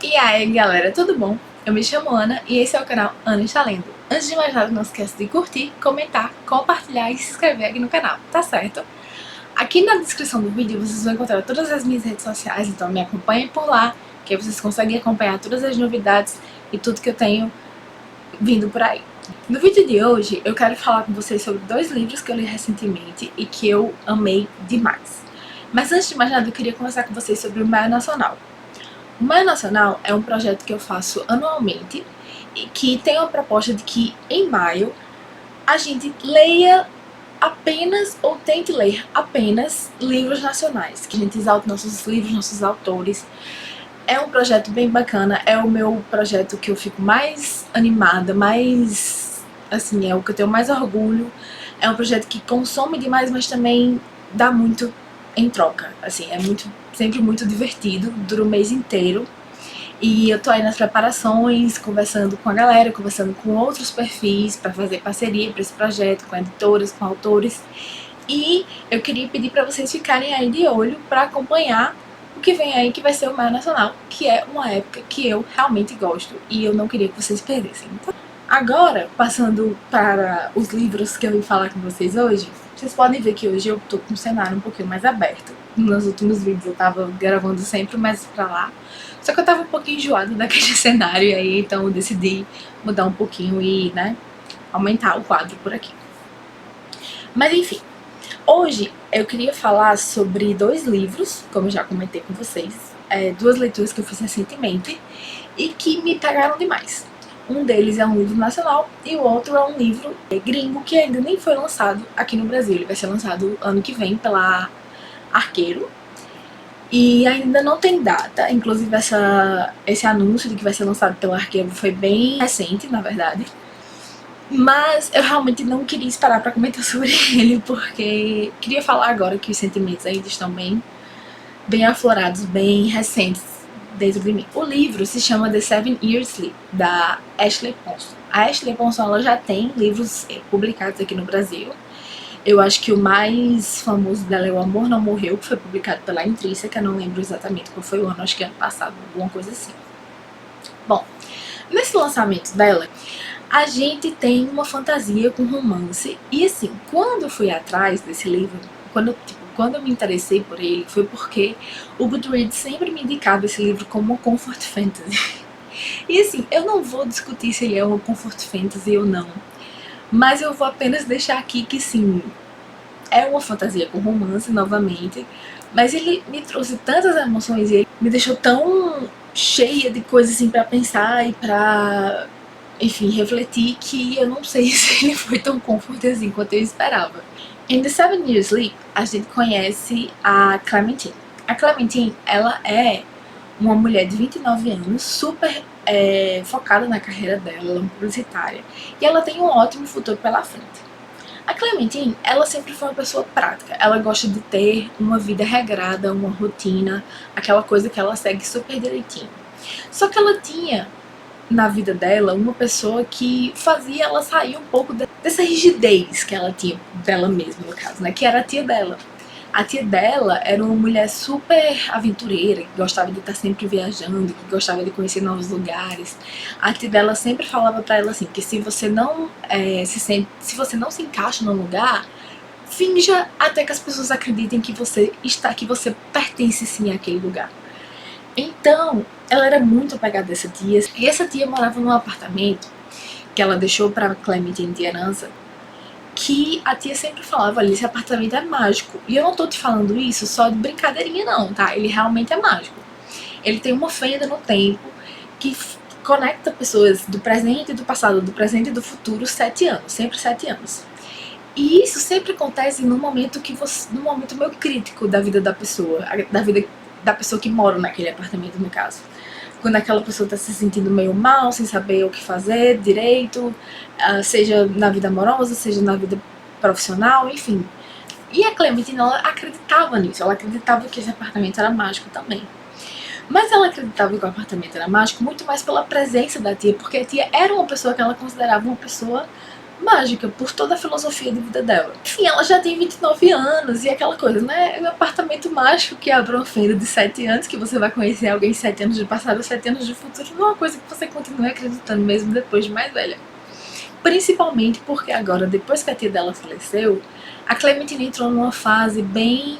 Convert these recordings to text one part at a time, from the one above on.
E aí galera, tudo bom? Eu me chamo Ana e esse é o canal Ana Está Lendo. Antes de mais nada, não esqueça de curtir, comentar, compartilhar e se inscrever aqui no canal, tá certo? Aqui na descrição do vídeo vocês vão encontrar todas as minhas redes sociais, então me acompanhem por lá, que aí vocês conseguem acompanhar todas as novidades e tudo que eu tenho vindo por aí. No vídeo de hoje eu quero falar com vocês sobre dois livros que eu li recentemente e que eu amei demais. Mas antes de mais nada eu queria conversar com vocês sobre o Maio Nacional. O Maio Nacional é um projeto que eu faço anualmente e que tem a proposta de que em maio a gente leia apenas ou tente ler apenas livros nacionais, que a gente exalte nossos livros, nossos autores. É um projeto bem bacana, é o meu projeto que eu fico mais animada, mais, assim, é o que eu tenho mais orgulho. É um projeto que consome demais, mas também dá muito em troca, assim, é sempre muito divertido, dura o mês inteiro. E eu tô aí nas preparações, conversando com a galera, conversando com outros perfis para fazer parceria para esse projeto, com editoras, com autores. E eu queria pedir para vocês ficarem aí de olho para acompanhar o que vem aí, que vai ser o Maio Nacional, que é uma época que eu realmente gosto e eu não queria que vocês perdessem. Então, agora, passando para os livros que eu vim falar com vocês hoje, vocês podem ver que hoje eu tô com um cenário um pouquinho mais aberto. Nos últimos vídeos eu tava gravando sempre mais pra lá, só que eu tava um pouquinho enjoada daquele cenário aí, então eu decidi mudar um pouquinho e, né, aumentar o quadro por aqui. Mas enfim, hoje eu queria falar sobre dois livros, como eu já comentei com vocês, duas leituras que eu fiz recentemente e que me pegaram demais. Um deles é um livro nacional e o outro é um livro gringo que ainda nem foi lançado aqui no Brasil. Ele vai ser lançado ano que vem pela Arqueiro e ainda não tem data. Inclusive esse anúncio de que vai ser lançado pela Arqueiro foi bem recente, na verdade. Mas eu realmente não queria esperar para comentar sobre ele, porque queria falar agora que os sentimentos ainda estão bem aflorados, bem recentes dentro de mim. O livro se chama The 7 Years Sleep, da Ashley Ponson. A Ashley Ponson ela já tem livros publicados aqui no Brasil. Eu acho que o mais famoso dela é O Amor Não Morreu, que foi publicado pela Intrínseca, não lembro exatamente qual foi o ano, acho que ano passado, alguma coisa assim. Bom, nesse lançamento dela, a gente tem uma fantasia com romance. E assim, quando eu fui atrás desse livro, quando eu me interessei por ele, foi porque o Goodreads sempre me indicava esse livro como um comfort fantasy. E assim, eu não vou discutir se ele é um comfort fantasy ou não, mas eu vou apenas deixar aqui que sim, é uma fantasia com romance novamente, mas ele me trouxe tantas emoções e ele me deixou tão cheia de coisas assim pra pensar e pra, enfim, refletir, que eu não sei se ele foi tão comfort assim quanto eu esperava. Em The 7 Years Sleep, a gente conhece a Clementine. A Clementine, ela é uma mulher de 29 anos, super focada na carreira dela, ela é uma publicitária, e ela tem um ótimo futuro pela frente. A Clementine, ela sempre foi uma pessoa prática, ela gosta de ter uma vida regrada, uma rotina, aquela coisa que ela segue super direitinho. Só que ela tinha na vida dela uma pessoa que fazia ela sair um pouco dessa rigidez que ela tinha dela mesma, no caso, né? Que era a tia dela. A tia dela era uma mulher super aventureira, que gostava de estar sempre viajando, que gostava de conhecer novos lugares. A tia dela sempre falava pra ela assim, que se você não se você não se encaixa num lugar, finja até que as pessoas acreditem que você pertence sim àquele lugar. Então, ela era muito apegada a essa tia, e essa tia morava num apartamento que ela deixou pra Clementine de herança, que a tia sempre falava, olha, esse apartamento é mágico. E eu não tô te falando isso só de brincadeirinha não, tá? Ele realmente é mágico. Ele tem uma fenda no tempo que conecta pessoas do presente e do passado, do presente e do futuro, 7 anos, sempre 7 anos. E isso sempre acontece num momento meio crítico da vida da pessoa, da vida da pessoa que mora naquele apartamento, no caso. Quando aquela pessoa tá se sentindo meio mal, sem saber o que fazer direito, seja na vida amorosa, seja na vida profissional, enfim. E a Clementine, ela acreditava nisso, ela acreditava que esse apartamento era mágico também. Mas ela acreditava que o apartamento era mágico muito mais pela presença da tia, porque a tia era uma pessoa que ela considerava uma pessoa mágica por toda a filosofia de vida dela. Enfim, ela já tem 29 anos e aquela coisa, né? É um apartamento mágico que abre uma fenda de 7 anos, que você vai conhecer alguém 7 anos de passado, 7 anos de futuro, não é uma coisa que você continua acreditando mesmo depois de mais velha. Principalmente porque agora, depois que a tia dela faleceu, a Clementine entrou numa fase bem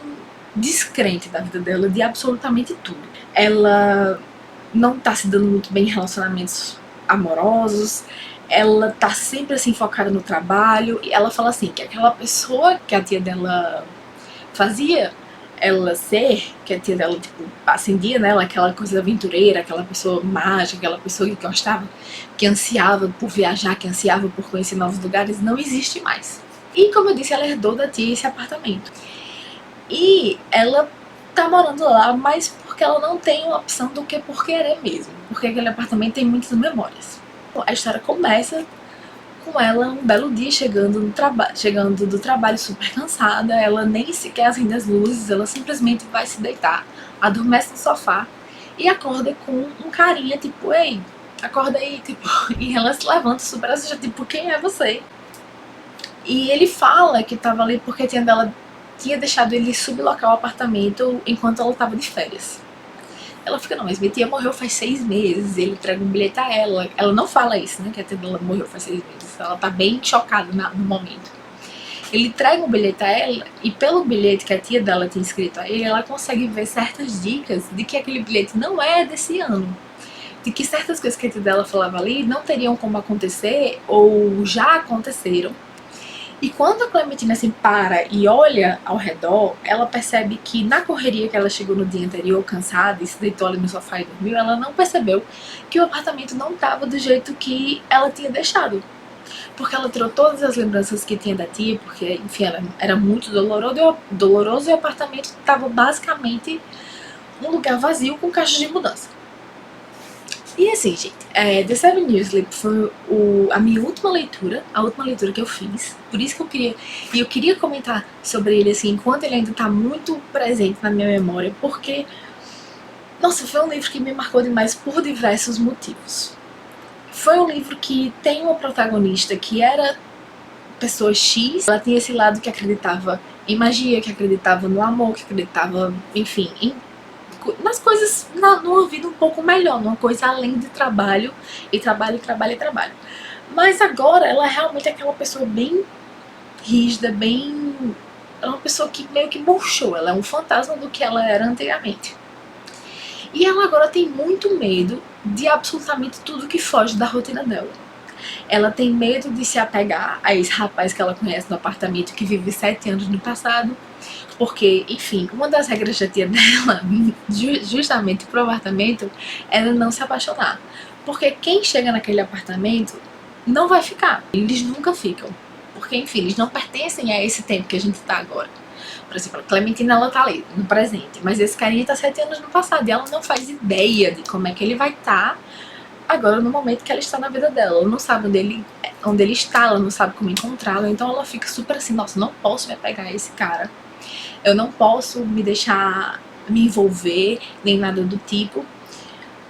descrente da vida dela, de absolutamente tudo. Ela não tá se dando muito bem em relacionamentos amorosos, ela tá sempre assim focada no trabalho, e ela fala assim, que aquela pessoa que a tia dela fazia ela ser, que a tia dela tipo, acendia nela aquela coisa aventureira, aquela pessoa mágica, aquela pessoa que gostava, que ansiava por viajar, que ansiava por conhecer novos lugares, não existe mais. E como eu disse, ela herdou da tia esse apartamento. E ela tá morando lá, mas porque ela não tem uma opção do que por querer mesmo. Porque aquele apartamento tem muitas memórias. A história começa com ela um belo dia chegando do trabalho super cansada. Ela nem sequer acende as luzes, ela simplesmente vai se deitar, adormece no sofá e acorda com um carinha tipo, ei, acorda aí, tipo, e ela se levanta super assustada, tipo, quem é você? E ele fala que tava ali porque a tia dela tinha deixado ele sublocar o apartamento enquanto ela tava de férias. Ela fica, não, mas minha tia morreu faz 6 meses, ele entrega um bilhete a ela. Ela não fala isso, né, que a tia dela morreu faz 6 meses. Ela tá bem chocada no momento. Ele entrega um bilhete a ela e pelo bilhete que a tia dela tinha escrito a ele, ela consegue ver certas dicas de que aquele bilhete não é desse ano. De que certas coisas que a tia dela falava ali não teriam como acontecer ou já aconteceram. E quando a Clementine assim para e olha ao redor, ela percebe que na correria que ela chegou no dia anterior, cansada, e se deitou ali no sofá e dormiu, ela não percebeu que o apartamento não estava do jeito que ela tinha deixado. Porque ela tirou todas as lembranças que tinha da tia, porque, enfim, ela era muito doloroso e o apartamento estava basicamente um lugar vazio com caixas de mudança. E assim, gente, The Seven Years Sleep foi a minha última leitura, a última leitura que eu fiz. Por isso que eu queria comentar sobre ele, assim, enquanto ele ainda tá muito presente na minha memória, porque, nossa, foi um livro que me marcou demais por diversos motivos. Foi um livro que tem uma protagonista que era pessoa X, ela tinha esse lado que acreditava em magia, que acreditava no amor, que acreditava, enfim, nas coisas, numa vida um pouco melhor, numa coisa além de trabalho, e trabalho, trabalho e trabalho. Mas agora ela é realmente aquela pessoa bem rígida, bem... é uma pessoa que meio que murchou, ela é um fantasma do que ela era antigamente. E ela agora tem muito medo de absolutamente tudo que foge da rotina dela. Ela tem medo de se apegar a esse rapaz que ela conhece no apartamento, que vive 7 anos no passado, porque, enfim, uma das regras da tia dela, justamente pro apartamento, era não se apaixonar. Porque quem chega naquele apartamento não vai ficar, eles nunca ficam. Porque, enfim, eles não pertencem a esse tempo que a gente tá agora. Por exemplo, a Clementine, ela tá ali, no presente, mas esse carinha tá 7 anos no passado e ela não faz ideia de como é que ele vai estar agora no momento que ela está na vida dela. Ela não sabe onde ele está, ela não sabe como encontrá-lo, então ela fica super assim, nossa, não posso me apegar a esse cara, eu não posso me deixar me envolver, nem nada do tipo.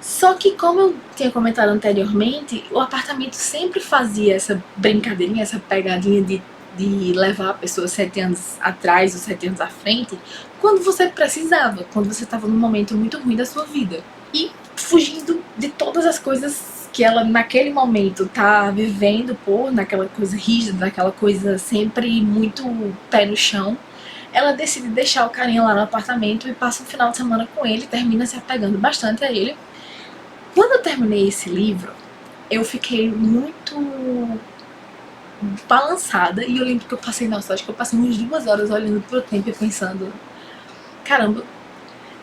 Só que, como eu tinha comentado anteriormente, o apartamento sempre fazia essa brincadeirinha, essa pegadinha de levar a pessoa 7 anos atrás ou 7 anos à frente, quando você precisava, quando você estava num momento muito ruim da sua vida. E fugindo de todas as coisas que ela naquele momento tá vivendo naquela coisa rígida, naquela coisa sempre muito pé no chão, ela decide deixar o carinha lá no apartamento e passa um final de semana com ele, termina se apegando bastante a ele. Quando eu terminei esse livro, eu fiquei muito balançada e eu lembro que eu passei, nossa, acho que eu passei umas 2 horas olhando pro tempo e pensando, caramba,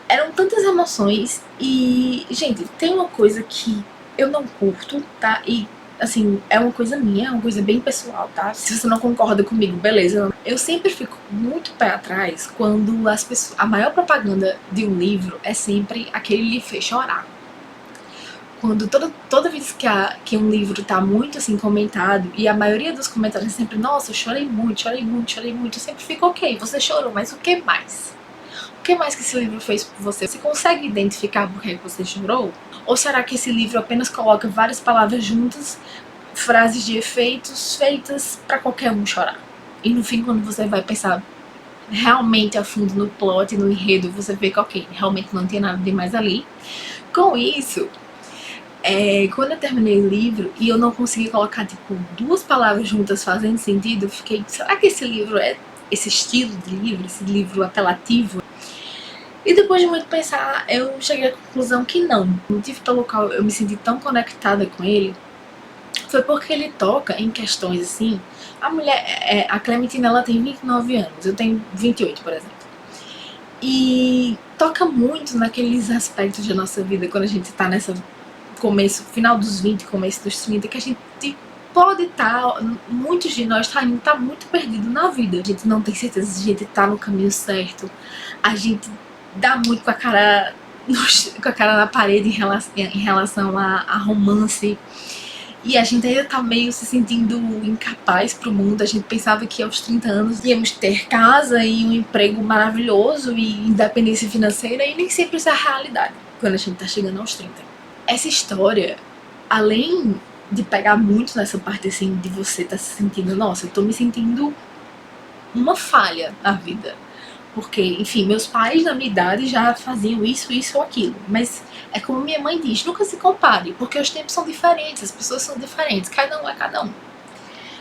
eram tantas emoções e, gente, tem uma coisa que eu não curto, tá? E, assim, é uma coisa minha, é uma coisa bem pessoal, tá? Se você não concorda comigo, beleza. Eu sempre fico muito pé atrás quando a maior propaganda de um livro é sempre aquele lhe fez chorar. Quando toda vez que um livro tá muito, assim, comentado, e a maioria dos comentários é sempre, nossa, eu chorei muito, chorei muito, chorei muito, eu sempre fico, ok, você chorou, mas o que mais? O que mais que esse livro fez por você? Você consegue identificar por que você chorou? Ou será que esse livro apenas coloca várias palavras juntas frases de efeitos feitas pra qualquer um chorar. E no fim, quando você vai pensar realmente a fundo no plot, no enredo, você vê que ok, realmente não tem nada demais ali. Com isso, quando eu terminei o livro e eu não consegui colocar tipo 2 palavras juntas fazendo sentido, eu fiquei, será que esse livro é esse estilo de livro, esse livro apelativo? E depois de muito pensar, eu cheguei à conclusão que não. O motivo pelo qual eu me senti tão conectada com ele foi porque ele toca em questões assim. A mulher, a Clementine, ela tem 29 anos, eu tenho 28, por exemplo. E toca muito naqueles aspectos da nossa vida quando a gente tá nessa começo, final dos 20, começo dos 30, que a gente pode estar, muitos de nós tá muito perdido na vida. A gente não tem certeza se a gente tá no caminho certo. A gente dá muito com a cara na parede em relação a romance. E a gente ainda tá meio se sentindo incapaz pro mundo. A gente pensava que aos 30 anos íamos ter casa e um emprego maravilhoso e independência financeira, e nem sempre isso é a realidade quando a gente tá chegando aos 30. Essa história, além de pegar muito nessa parte assim de você tá se sentindo, nossa, eu tô me sentindo uma falha na vida. Porque, enfim, meus pais na minha idade já faziam isso, isso ou aquilo. Mas é como minha mãe diz, nunca se compare, porque os tempos são diferentes, as pessoas são diferentes, cada um é cada um.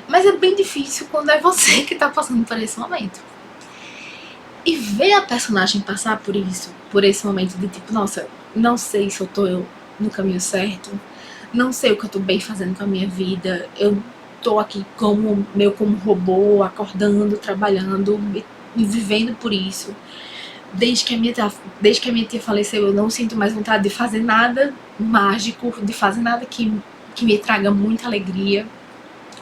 Mas é bem difícil quando é você que tá passando por esse momento. E ver a personagem passar por isso, por esse momento de tipo, nossa, não sei se eu tô no caminho certo, não sei o que eu tô bem fazendo com a minha vida, eu tô aqui como robô, acordando, trabalhando e vivendo por isso. Desde que a minha tia faleceu, eu não sinto mais vontade de fazer nada mágico, de fazer nada que me traga muita alegria.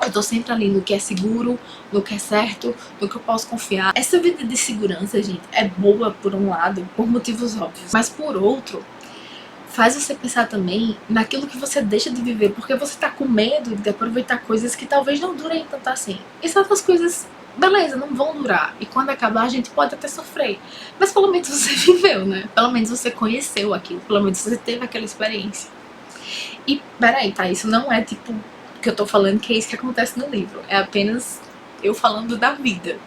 Eu tô sempre ali no que é seguro, no que é certo, no que eu posso confiar. Essa vida de segurança, gente, é boa por um lado, por motivos óbvios, mas por outro, faz você pensar também naquilo que você deixa de viver, porque você tá com medo de aproveitar coisas que talvez não durem tanto assim. E certas coisas, beleza, não vão durar. E quando acabar, a gente pode até sofrer. Mas pelo menos você viveu, né? Pelo menos você conheceu aquilo, pelo menos você teve aquela experiência. E peraí, tá? Isso não é tipo que eu tô falando que é isso que acontece no livro. É apenas eu falando da vida.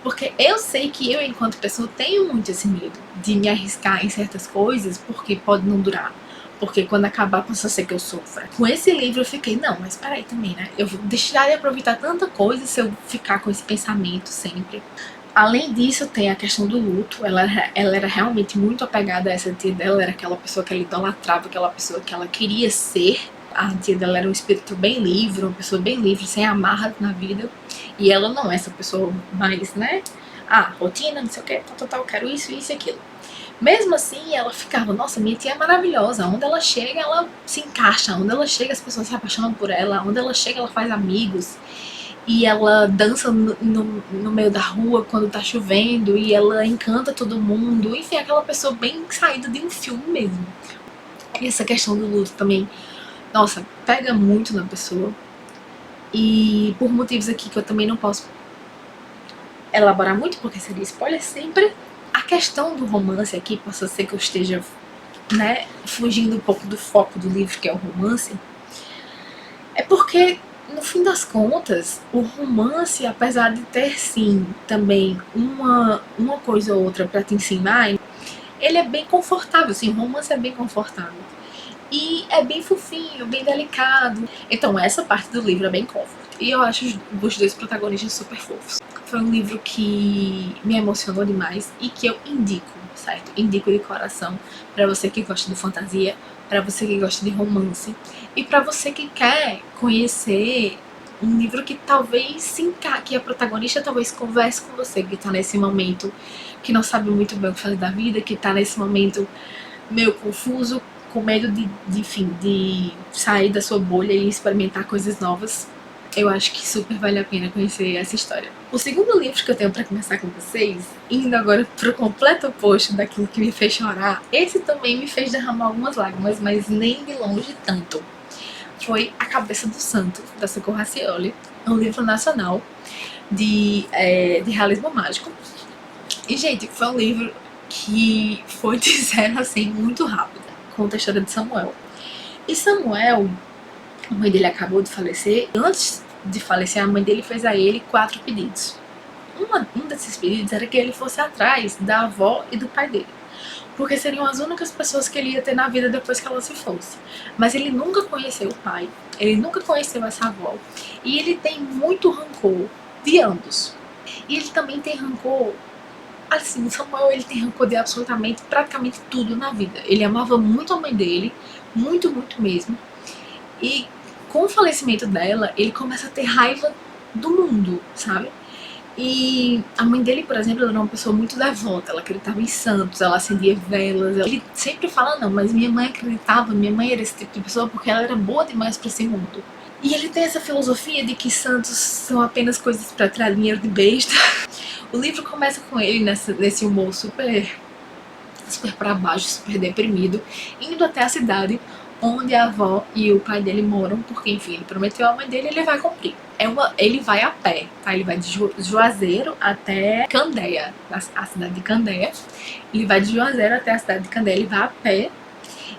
Porque eu sei que eu, enquanto pessoa, tenho muito esse medo de me arriscar em certas coisas, porque pode não durar. Porque quando acabar, possa ser que eu sofra. Com esse livro eu fiquei, não, mas peraí também, né? Eu vou deixar de aproveitar tanta coisa se eu ficar com esse pensamento sempre. Além disso, tem a questão do luto. Ela era realmente muito apegada a essa tia dela, era aquela pessoa que ela idolatrava, aquela pessoa que ela queria ser. A tia dela era um espírito bem livre, uma pessoa bem livre, sem amarras na vida. E ela não é essa pessoa mais, né? Rotina, não sei o que, tal, quero isso, isso e aquilo. Mesmo assim, ela ficava, nossa, minha tia é maravilhosa. Onde ela chega, ela se encaixa. Onde ela chega, as pessoas se apaixonam por ela. Onde ela chega, ela faz amigos. E ela dança no meio da rua quando tá chovendo. E ela encanta todo mundo. Enfim, aquela pessoa bem saída de um filme mesmo. E essa questão do luto também, nossa, pega muito na pessoa. E por motivos aqui que eu também não posso elaborar muito, porque seria spoiler sempre, a questão do romance aqui, possa ser que eu esteja, né, fugindo um pouco do foco do livro, que é o romance, é porque, no fim das contas, o romance, apesar de ter, sim, também uma coisa ou outra pra te ensinar, ele é bem confortável, sim, o romance é bem confortável. E é bem fofinho, bem delicado. Então essa parte do livro é bem comfort. E eu acho os 2 protagonistas super fofos. Foi um livro que me emocionou demais e que eu indico, certo? Indico de coração pra você que gosta de fantasia, pra você que gosta de romance e pra você que quer conhecer um livro que talvez se encaixe, que a protagonista talvez converse com você, que tá nesse momento que não sabe muito bem o que fazer da vida, que tá nesse momento meio confuso, com medo de sair da sua bolha e experimentar coisas novas. Eu acho que super vale a pena conhecer essa história. O segundo livro que eu tenho pra começar com vocês, indo agora pro completo oposto daquilo que me fez chorar, esse também me fez derramar algumas lágrimas, mas nem de longe tanto. Foi A Cabeça do Santo, da Socorro Racioli. É um livro nacional de realismo mágico. E, gente, foi um livro que foi de zero, assim, muito rápido. Conta a história de Samuel. E Samuel A mãe dele acabou de falecer. Antes de falecer, a mãe dele fez a ele 4 pedidos. Um desses pedidos era que ele fosse atrás da avó e do pai dele, porque seriam as únicas pessoas que ele ia ter na vida depois que ela se fosse. Mas ele nunca conheceu o pai, ele nunca conheceu essa avó, e ele tem muito rancor de ambos. E ele também tem rancor, assim, Samuel, ele tem rancor de absolutamente, praticamente tudo na vida. Ele amava muito a mãe dele, muito, muito mesmo. E com o falecimento dela, ele começa a ter raiva do mundo, sabe? E a mãe dele, por exemplo, ela era uma pessoa muito devota, ela acreditava em santos, ela acendia velas. Ele sempre fala, não, mas minha mãe acreditava, minha mãe era esse tipo de pessoa porque ela era boa demais pra esse mundo. E ele tem essa filosofia de que santos são apenas coisas pra tirar dinheiro de besta. O livro começa com ele nesse humor super pra baixo, super deprimido, indo até a cidade onde a avó e o pai dele moram, porque enfim, ele prometeu à mãe dele e ele vai cumprir. Ele vai a pé, tá? Ele vai de Juazeiro até Candeia, a cidade de Candeia. Ele vai de Juazeiro até a cidade de Candeia, ele vai a pé.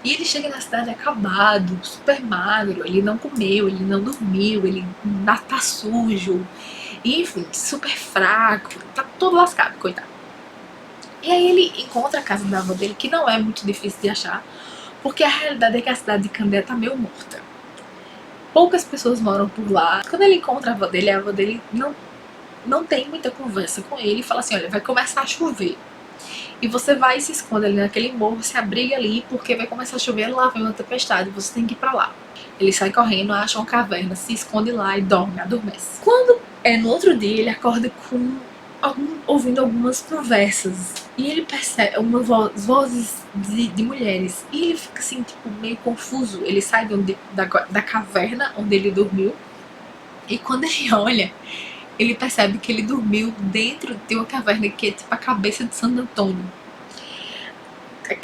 E ele chega na cidade acabado, super magro, ele não comeu, ele não dormiu, ele tá sujo. E, enfim, super fraco, tá todo lascado, coitado. E aí ele encontra a casa da avó dele, que não é muito difícil de achar, porque a realidade é que a cidade de Candeia tá meio morta. Poucas pessoas moram por lá. Quando ele encontra a avó dele não tem muita conversa com ele e fala assim, olha, vai começar a chover. E você vai e se esconde ali naquele morro, se abriga ali, porque vai começar a chover, lá vem uma tempestade, você tem que ir pra lá. Ele sai correndo, acha uma caverna, se esconde lá e dorme, adormece. Quando no outro dia, ele acorda ouvindo algumas conversas. E ele percebe vozes de mulheres. E ele fica assim, tipo, meio confuso. Ele sai da caverna onde ele dormiu. E quando ele olha, ele percebe que ele dormiu dentro de uma caverna que é tipo a cabeça de Santo Antônio.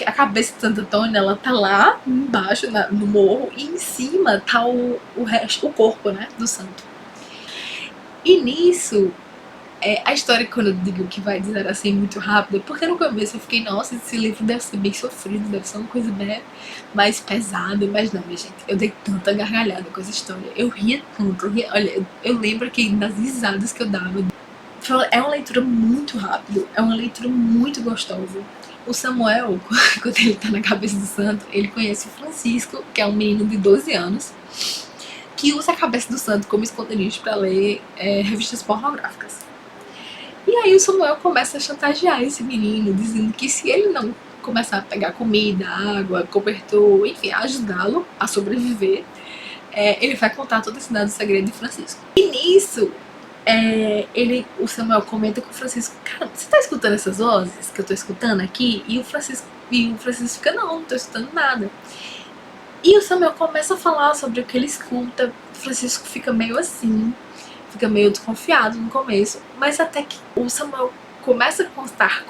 A cabeça de Santo Antônio, ela tá lá embaixo, no morro, e em cima tá o corpo, né, do santo. E nisso, a história, quando eu digo que vai dizer assim muito rápido, porque no começo eu fiquei, nossa, esse livro deve ser bem sofrido, deve ser uma coisa bem mais pesada, mas não, minha gente, eu dei tanta gargalhada com essa história, eu ria tanto, olha, eu lembro que das risadas que eu dava. É uma leitura muito rápida, é uma leitura muito gostosa. O Samuel, quando ele tá na cabeça do santo, ele conhece o Francisco, que é um menino de 12 anos, que usa a cabeça do santo como esconderijo pra ler revistas pornográficas. E aí o Samuel começa a chantagear esse menino, dizendo que se ele não começar a pegar comida, água, cobertor, enfim, ajudá-lo a sobreviver, ele vai contar todo esse dado segredo de Francisco. E nisso, o Samuel comenta com o Francisco, cara, você tá escutando essas vozes que eu tô escutando aqui? E o Francisco fica, não tô escutando nada. E o Samuel começa a falar sobre o que ele escuta, o Francisco fica meio assim, fica meio desconfiado no começo, mas até que o Samuel começa a contar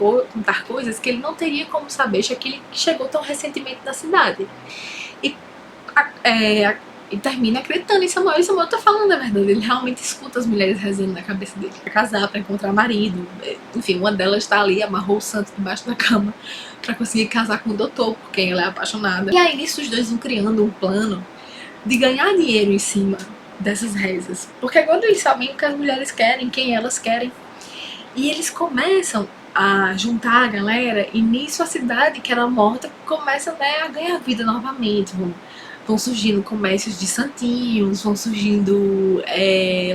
coisas que ele não teria como saber, já que ele chegou tão recentemente na cidade. E termina acreditando em Samuel, e Samuel tá falando a verdade, ele realmente escuta as mulheres rezando na cabeça dele pra casar, pra encontrar marido, enfim, uma delas tá ali, amarrou o santo debaixo da cama pra conseguir casar com o doutor, por quem ela é apaixonada. E aí nisso os dois vão criando um plano de ganhar dinheiro em cima dessas rezas, porque agora eles sabem o que as mulheres querem, quem elas querem, e eles começam a juntar a galera, e nisso a cidade que era morta começa, né, a ganhar vida novamente. Vão surgindo comércios de santinhos, vão surgindo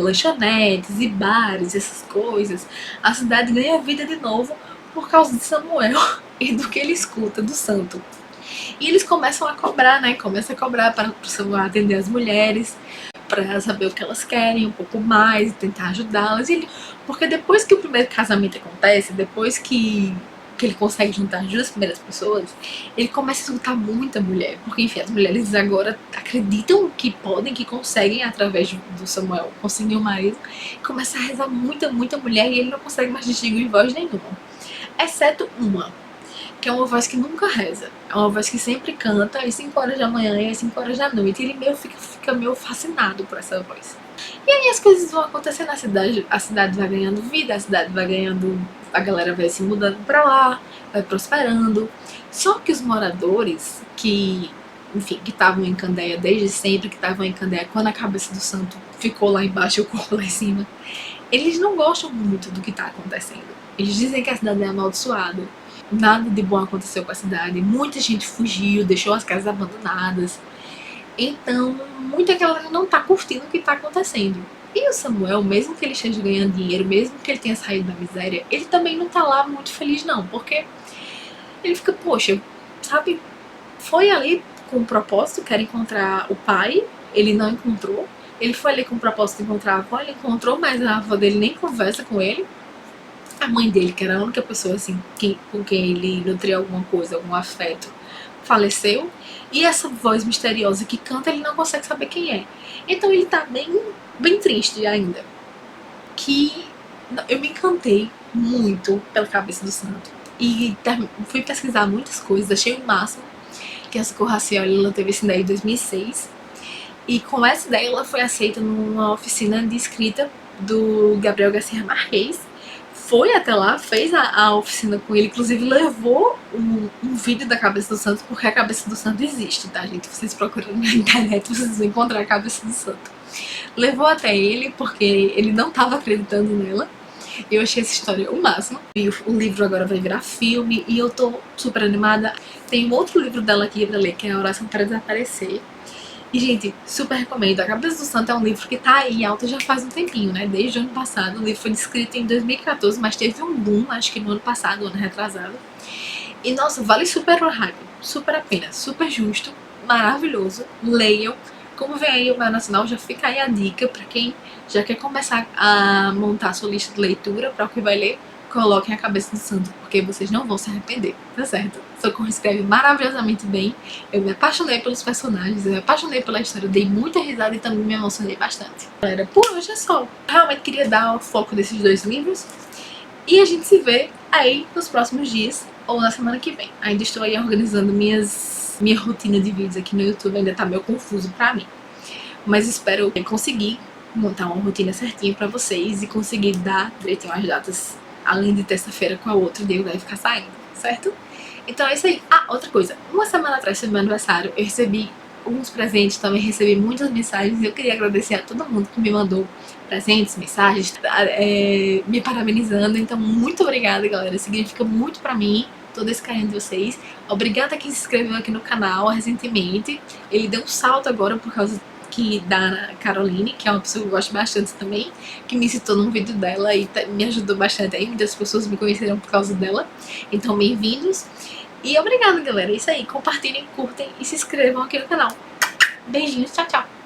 lanchonetes e bares, essas coisas. A cidade ganha vida de novo por causa de Samuel e do que ele escuta do santo. E eles começam a cobrar, né? Começam a cobrar para o Samuel atender as mulheres, para saber o que elas querem um pouco mais, tentar ajudá-las. Porque depois que o primeiro casamento acontece, depois que ele consegue juntar as duas primeiras pessoas, ele começa a escutar muita mulher, porque enfim, as mulheres agora acreditam que podem, que conseguem, através do Samuel, conseguir um marido, começa a rezar muita mulher, e ele não consegue mais distinguir voz nenhuma, exceto uma, que é uma voz que nunca reza, é uma voz que sempre canta às 5 horas da manhã e às 5 horas da noite, e ele fica meio fascinado por essa voz. E aí as coisas vão acontecer na cidade, a cidade vai ganhando vida, a cidade vai ganhando, a galera vai se mudando pra lá, vai prosperando. Só que os moradores que enfim, que estavam em Candeia desde sempre, que estavam em Candeia quando a cabeça do santo ficou lá embaixo e o corpo lá em cima, eles não gostam muito do que tá acontecendo. Eles dizem que a cidade é amaldiçoada, nada de bom aconteceu com a cidade, muita gente fugiu, deixou as casas abandonadas. Então, muita galera não tá curtindo o que tá acontecendo. E o Samuel, mesmo que ele esteja ganhando dinheiro, mesmo que ele tenha saído da miséria, ele também não tá lá muito feliz não, porque ele fica, poxa, sabe, foi ali com o propósito, quer encontrar o pai, ele não encontrou. Ele foi ali com o propósito de encontrar a avó, ele encontrou, mas a avó dele nem conversa com ele. A mãe dele, que era a única pessoa assim com quem ele nutria alguma coisa, algum afeto, faleceu. E essa voz misteriosa que canta, ele não consegue saber quem é. Então ele tá bem triste ainda. Que eu me encantei muito pela cabeça do santo. E fui pesquisar muitas coisas, achei o máximo que a Socorro Racioli, ela teve essa ideia em 2006. E com essa ideia ela foi aceita numa oficina de escrita do Gabriel Garcia Marquez. Foi até lá, fez a oficina com ele, inclusive levou um vídeo da cabeça do santo, porque a cabeça do santo existe, tá, gente? Vocês procuram na internet, vocês vão encontrar a cabeça do santo. Levou até ele, porque ele não estava acreditando nela. Eu achei essa história o máximo. E o livro agora vai virar filme e eu tô super animada. Tem um outro livro dela aqui pra ler, que é A Oração para Desaparecer. E, gente, super recomendo. A Cabeça do Santo é um livro que tá aí em alta já faz um tempinho, né? Desde o ano passado. O livro foi escrito em 2014, mas teve um boom, acho que no ano passado, ano retrasado. E, nossa, vale super o hype. Super a pena. Super justo. Maravilhoso. Leiam. Como vem aí o Mel Nacional, já fica aí a dica pra quem já quer começar a montar a sua lista de leitura para o que vai ler. Coloquem A Cabeça do Santo, porque vocês não vão se arrepender, tá certo? Socorro escreve maravilhosamente bem, eu me apaixonei pelos personagens, eu me apaixonei pela história, dei muita risada e também me emocionei bastante. Galera, por hoje é só. Realmente queria dar o foco desses dois livros e a gente se vê aí nos próximos dias ou na semana que vem. Ainda estou aí organizando minha rotina de vídeos aqui no YouTube, ainda tá meio confuso pra mim, mas espero conseguir montar uma rotina certinha pra vocês e conseguir dar direitinho as datas, além de terça-feira com a outra, Deus vai ficar saindo, certo? Então é isso aí. Ah, outra coisa, uma semana atrás foi meu aniversário, eu recebi alguns presentes, também recebi muitas mensagens e eu queria agradecer a todo mundo que me mandou presentes, mensagens, me parabenizando, então muito obrigada, galera, significa muito pra mim todo esse carinho de vocês. Obrigada a quem se inscreveu aqui no canal recentemente, ele deu um salto agora por causa da Caroline, que é uma pessoa que eu gosto bastante também, que me citou num vídeo dela e me ajudou bastante aí, muitas pessoas me conheceram por causa dela, então bem-vindos. E obrigada, galera, é isso aí, compartilhem, curtem e se inscrevam aqui no canal. Beijinhos, tchau, tchau!